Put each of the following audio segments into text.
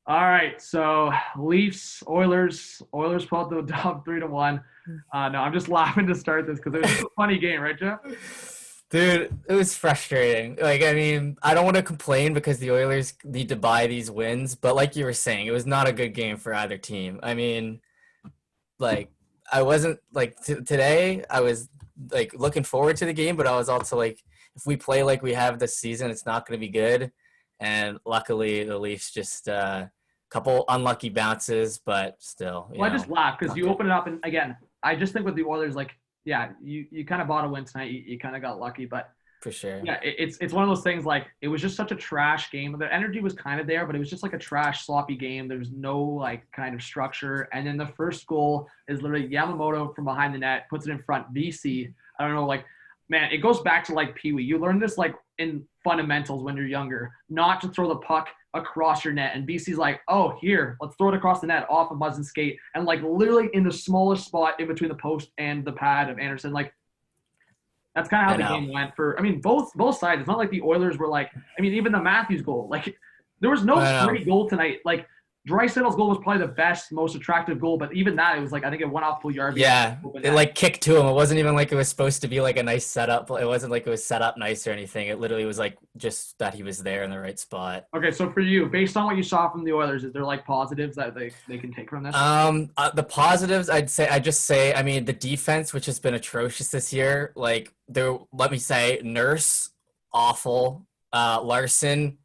All right, so Leafs, Oilers pulled the dub 3-1. No, I'm just laughing to start this because it was just a funny game, right, Jeff? Dude, it was frustrating. Like, I mean, I don't want to complain because the Oilers need to buy these wins, but like you were saying, it was not a good game for either team. I mean, like, I wasn't like today. I was like looking forward to the game, but I was also like, if we play like we have this season, it's not going to be good. And luckily, the Leafs just couple unlucky bounces, but still, Well, I just laughed because not you good open it up, and again, I just think with the Oilers, like, yeah, you kind of bought a win tonight. You kind of got lucky, but for sure. yeah, it's one of those things. Like, it was just such a trash game. The energy was kind of there, but it was just like a trash, sloppy game. There was no like kind of structure. And then the first goal is literally Yamamoto from behind the net puts it in front. BC, I don't know, like, man, it goes back to like Pee Wee. You learn this like in fundamentals when you're younger, not to throw the puck across your net. And BC's like, oh, here, let's throw it across the net off of Buzz and skate. And like literally in the smallest spot in between the post and the pad of Anderson. Like, that's kind of how the game went for, I mean, both sides. It's not like the Oilers were like, I mean, even the Matthews goal, like there was no great goal tonight. Like Draisaitl's goal was probably the best, most attractive goal, but even that, it was like, I think it went off full yard. Yeah, it like kicked to him. It wasn't even like it was supposed to be like a nice setup. It wasn't like it was set up nice or anything. It literally was like just that he was there in the right spot. Okay, so for you, based on what you saw from the Oilers, is there like positives that they can take from this? The positives, I just say, I mean, the defense, which has been atrocious this year, like there, let me say, Nurse, awful. Larson,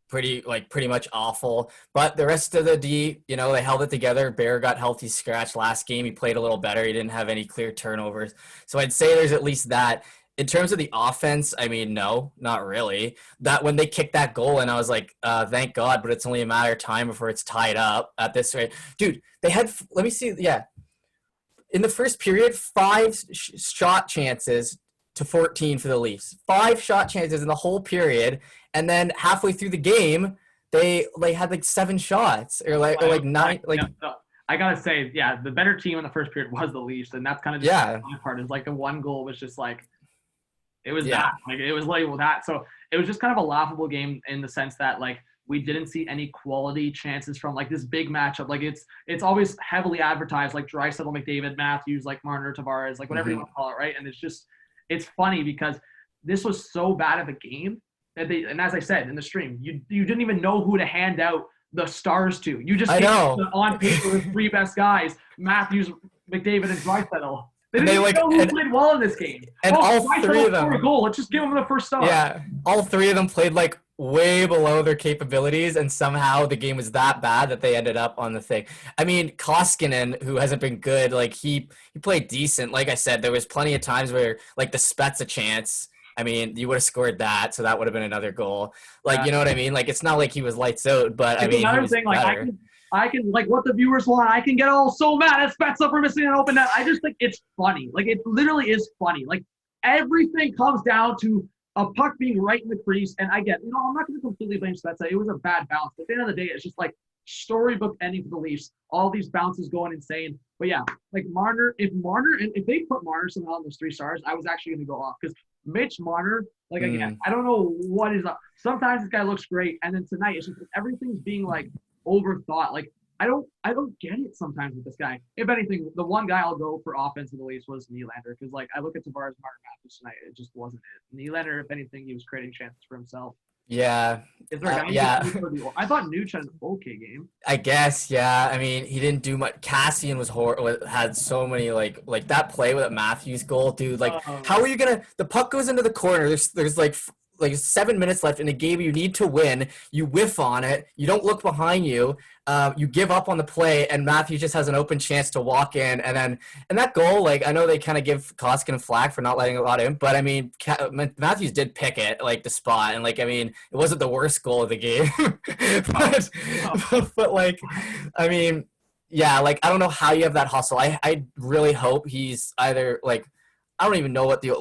pretty much awful. But the rest of the D, they held it together. Bear got healthy scratch last game. He played a little better. He didn't have any clear turnovers. So I'd say there's at least that. In terms of the offense, I mean, no, not really. That when they kicked that goal, and I was like, thank God, but it's only a matter of time before it's tied up at this rate. Dude, they had, let me see, yeah. In the first period, 5 shot chances to 14 for the Leafs. 5 shot chances in the whole period, and then halfway through the game, they had like 7 shots or like 9. Like, no. I gotta say, yeah, the better team in the first period was the Leafs, and that's kind of just the part. Is like the one goal was just like it was that, like it was labeled that. So it was just kind of a laughable game in the sense that like we didn't see any quality chances from like this big matchup. Like it's always heavily advertised, like Draisaitl, McDavid, Matthews, like Marner, Tavares, like whatever you want to call it, right? And it's funny because this was so bad of a game that and as I said in the stream, you didn't even know who to hand out the stars to. You just on paper the 3 best guys, Matthews, McDavid, and Draisaitl. They didn't know who played well in this game. And all 3 of them scored a goal. Let's just give them the first star. Yeah, all 3 of them played like way below their capabilities, and somehow the game was that bad that they ended up on the thing. I mean, Koskinen, who hasn't been good, like he played decent. Like I said, there was plenty of times where like the Spets a chance. I mean, you would have scored that, so that would have been another goal. Like, you know what I mean? Like, it's not like he was lights out, but I mean, another thing, like I can like what the viewers want. I can get all so mad at Spezza for missing an open net. I just think it's funny. Like, it literally is funny. Like, everything comes down to a puck being right in the crease. And I get, I'm not going to completely blame Spezza. It was a bad bounce. But at the end of the day, it's just like storybook ending for the Leafs. All these bounces going insane. But yeah, like Marner, if they put Marner somehow on those 3 stars, I was actually going to go off because Mitch Marner, like again, I don't know what is up. Sometimes this guy looks great, and then tonight it's just everything's being like overthought. Like I don't get it sometimes with this guy. If anything, the one guy I'll go for offense in the Leafs was Nylander because like I look at Tavares, Martin Matthews tonight, it just wasn't it. Nylander, if anything, he was creating chances for himself. Yeah. Is there a guy I thought Nuge had an okay game. I guess, yeah. I mean, he didn't do much. Cassian was had so many like that play with that Matthews goal, dude. Like, how are you gonna? The puck goes into the corner. There's like 7 minutes left in a game you need to win. You whiff on it. You don't look behind you. You give up on the play, and Matthews just has an open chance to walk in. And that goal, like, I know they kind of give Koskinen flack for not letting a lot in, but I mean, Matthews did pick it, like the spot, and like, I mean, it wasn't the worst goal of the game, but like, I mean, yeah, like, I don't know how you have that hustle. I really hope he's either like, I don't even know what the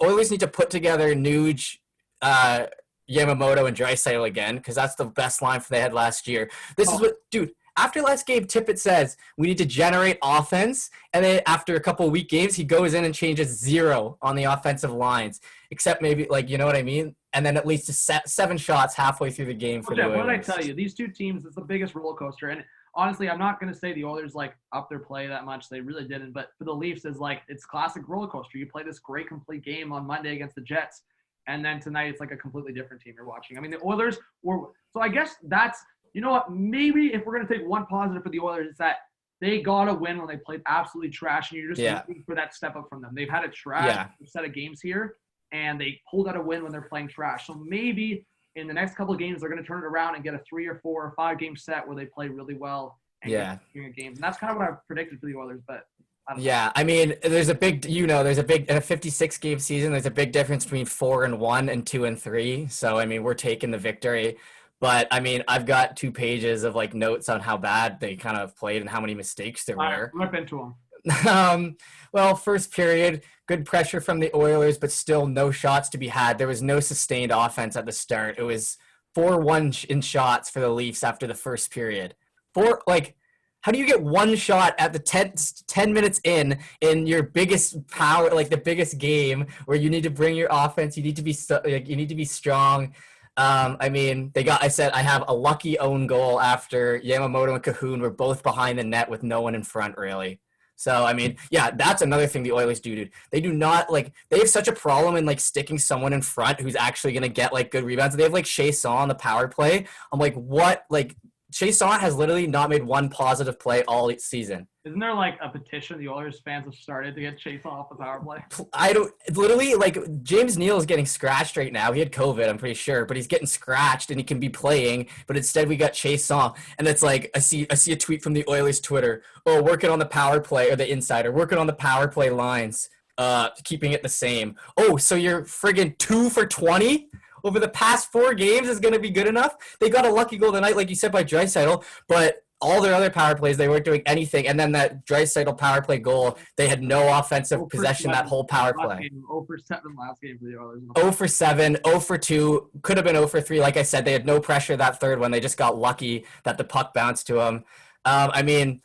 Oilers need to put together Nuge, Yamamoto and Draisaitl again, because that's the best line they had last year. This is what, dude, after last game, Tippett says we need to generate offense, and then after a couple of week games, he goes in and changes 0 on the offensive lines, except maybe, like, you know what I mean? and then at least 7 shots halfway through the game for the Oilers. What did I tell you? These two teams, it's the biggest roller coaster. And honestly, I'm not going to say the Oilers like up their play that much. They really didn't. But for the Leafs, it's classic roller coaster. You play this great complete game on Monday against the Jets, and then tonight it's like a completely different team you're watching. I mean, the Oilers were – so I guess that's – you know what? Maybe if we're going to take one positive for the Oilers, it's that they got to win when they played absolutely trash, and you're just looking for that step up from them. They've had a trash set of games here, and they pulled out a win when they're playing trash. So maybe in the next couple of games, they're going to turn it around and get a 3 or 4 or 5 game set where they play really well and get games. And that's kind of what I've predicted for the Oilers, but I don't know. I mean, there's a big in a 56 game season, there's a big difference between 4-1 and 2-3. So I mean, we're taking the victory. But I mean, I've got 2 pages of like notes on how bad they kind of played and how many mistakes there were. Rip into them. Well, first period, good pressure from the Oilers, but still no shots to be had. There was no sustained offense at the start. It was 4-1 in shots for the Leafs after the first period. How do you get 1 shot at the 10 minutes in your biggest power, like the biggest game where you need to bring your offense, you need to be strong. I mean, I said I have a lucky own goal after Yamamoto and Cahoon were both behind the net with no one in front, really. So, I mean, that's another thing the Oilers do, dude. They do not, they have such a problem in, sticking someone in front who's actually going to get, good rebounds. They have, Shea Saw on the power play. I'm like, what? Shea Saw has literally not made one positive play all season. Isn't there a petition the Oilers fans have started to get Shea Saw off the power play? James Neal is getting scratched right now. He had COVID, I'm pretty sure, but he's getting scratched and he can be playing. But instead we got Shea Saw, and it's I see a tweet from the Oilers Twitter. Oh, working on the power play, or the insider working on the power play lines, keeping it the same. Oh, so you're friggin' 2 for 20? Over the past 4 games is going to be good enough. They got a lucky goal tonight, like you said, by Draisaitl, but all their other power plays, they weren't doing anything. And then that Draisaitl power play goal, they had no offensive possession that whole power play. 0 for 7 last game for the Oilers. 0 for 7, 0 for 2, could have been 0 for 3. Like I said, they had no pressure that third one. They just got lucky that the puck bounced to them. I mean,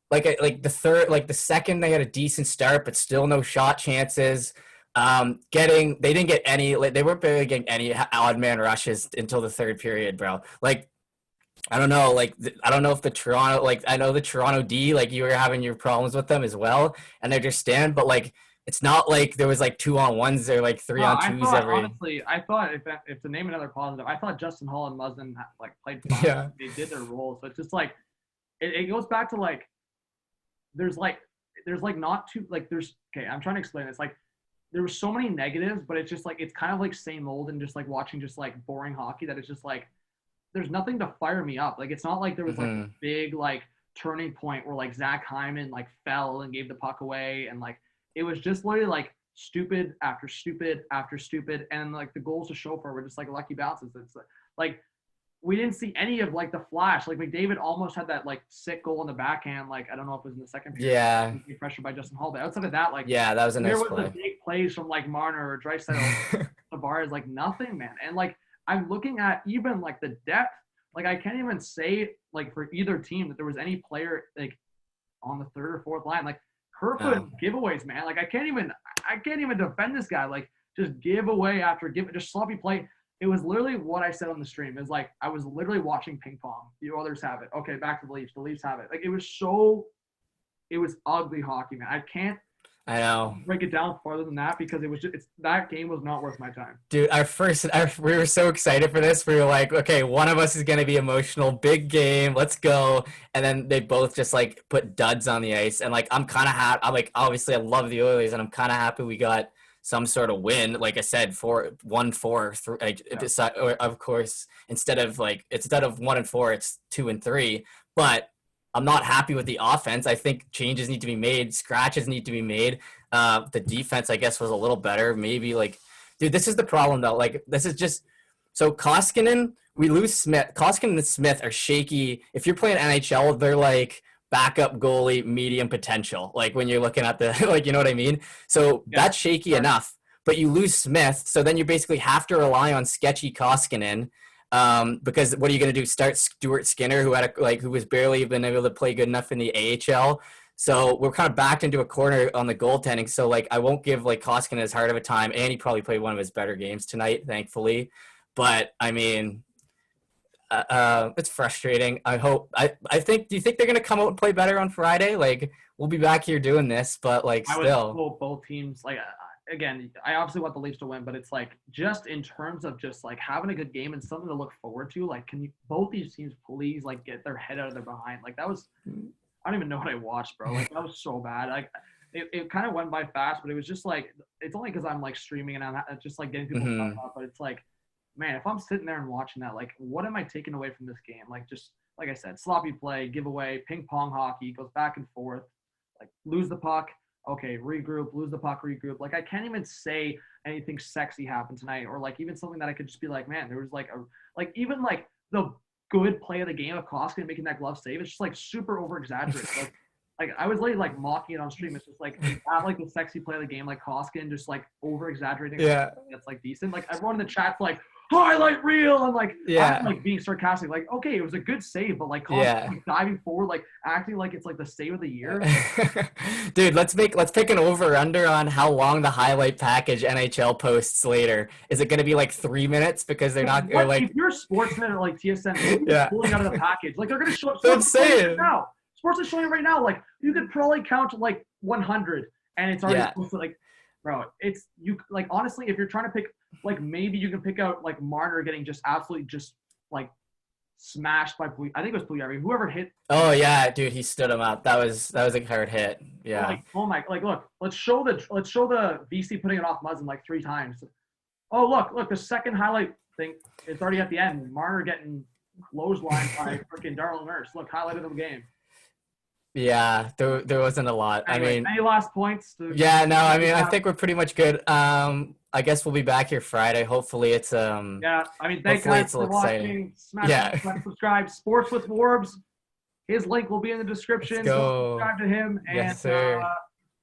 the second they had a decent start, but still no shot chances. They didn't get any, they weren't barely getting any odd man rushes until the third period, bro. I don't know, I don't know if the Toronto, I know the Toronto D, you were having your problems with them as well, and I understand, but it's not like there was 2-on-1s or 3-on-2s every. Honestly, I thought if to name another positive, I thought Justin Hall and Muzzin played fine. Yeah. They did their role, so it's just it goes back to there's not too there's okay. I'm trying to explain this there were so many negatives, but it's just it's kind of same old and just watching just boring hockey that it's just there's nothing to fire me up. It's not there was a big turning point where Zach Hyman fell and gave the puck away, and it was just literally stupid after stupid after stupid, and the goals to show for were just lucky bounces. It's we didn't see any of the flash. McDavid almost had that sick goal in the backhand. I don't know if it was in the second period. Yeah. Pressured by Justin Hall. But outside of that, that was a nice there was play. the big plays from Marner or Draisaitl, Tavares, nothing, man. And I'm looking at even the depth. I can't even say for either team that there was any player on the third or fourth line. Kerfoot giveaways, man. I can't even defend this guy. Just giveaway after just sloppy play. It was literally what I said on the stream. It's I was literally watching ping pong. The others have it. Okay, back to the Leafs. The Leafs have it. It was ugly hockey, man. I know. Break it down farther than that because that game was not worth my time. Dude, we were so excited for this. We were okay, one of us is going to be emotional. Big game. Let's go. And then they both just put duds on the ice. And I'm kind of happy. I'm obviously I love the Oilers and I'm kind of happy we got some sort of win, like I said, 1-4, of course, instead of 1-4, it's 2-3. But I'm not happy with the offense. I think changes need to be made, scratches need to be made. The defense, I guess, was a little better. Maybe dude, this is the problem though. This is just so Koskinen. We lose Smith. Koskinen and Smith are shaky. If you're playing NHL, they're backup goalie, medium potential. When you're looking at the, you know what I mean? So that's shaky enough, but you lose Smith. So then you basically have to rely on sketchy Koskinen. Because what are you going to do? Start Stuart Skinner, who had who was barely been able to play good enough in the AHL So we're kind of backed into a corner on the goaltending. So like I won't give like Koskinen as hard of a time, and he probably played one of his better games tonight, thankfully. But I mean, it's frustrating. I think. Do you think they're gonna come out and play better on Friday? Like we'll be back here doing this, but like I would still. hope both teams like. Again, I obviously want the Leafs to win, but it's like just in terms of just like having a good game and something to look forward to. Like, can you both these teams please like get their head out of their behind? Like that was, I don't even know what I watched, bro. Like that was so bad. Like it kind of went by fast, but it was just like it's only because I'm like streaming and I'm just like getting people stuff up. But it's like, man, if I'm sitting there and watching that, like, what am I taking away from this game? Like just like I said, sloppy play, giveaway, ping pong hockey, goes back and forth, like lose the puck. Okay, regroup, lose the puck, regroup. Like, I can't even say anything sexy happened tonight, or like even something that I could just be like, man, there was like even like the good play of the game of Koskinen making that glove save. It's just like super over exaggerated. Like I was literally like mocking it on stream. It's just like not like the sexy play of the game, like Koskinen just like over exaggerating. Yeah, that's like decent. Like everyone in the chat's like highlight reel and like yeah, I'm like being sarcastic. Like okay, it was a good save, but like Koskinen like, diving forward, like acting like it's like the save of the year. Dude, let's pick an over under on how long the highlight package NHL posts later. Is it going to be like 3 minutes because they're not like if you're a sportsman at like TSN, yeah, pulling out of the package, like they're going to show up. So I'm saying right now. Sports is showing it right now. Like you could probably count to like 100, and it's already supposed to like, bro. It's you like honestly, if you're trying to pick, like maybe you can pick out like Marner getting just absolutely just like smashed by I think it was Puljujarvi. Whoever hit. Oh yeah, dude, he stood him up. That was a hard hit. Yeah. Like, oh my, like look, let's show the VC putting it off Muzzin like 3 times. Oh look, the second highlight thing, it's already at the end. Marner getting clotheslined by freaking Darnell Nurse. Look, highlight of the game. Yeah, there wasn't a lot. Anyway, I mean, any last points? Yeah, no, I mean, I think we're pretty much good. I guess we'll be back here Friday. Hopefully it's yeah, I mean, thank you guys for watching. Smash like, subscribe. Sports with Warbs. His link will be in the description. So subscribe to him, and yes, sir.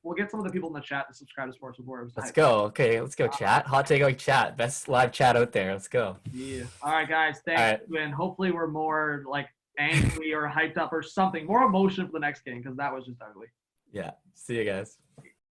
We'll get some of the people in the chat to subscribe to Sports with Warbs. Let's go. Okay, let's go, chat. Hot take like chat. Best live chat out there. Let's go. Yeah. All right, guys. Thanks. And hopefully we're more like angry or hyped up or something, more emotion for the next game, because that was just ugly. Yeah. See you guys.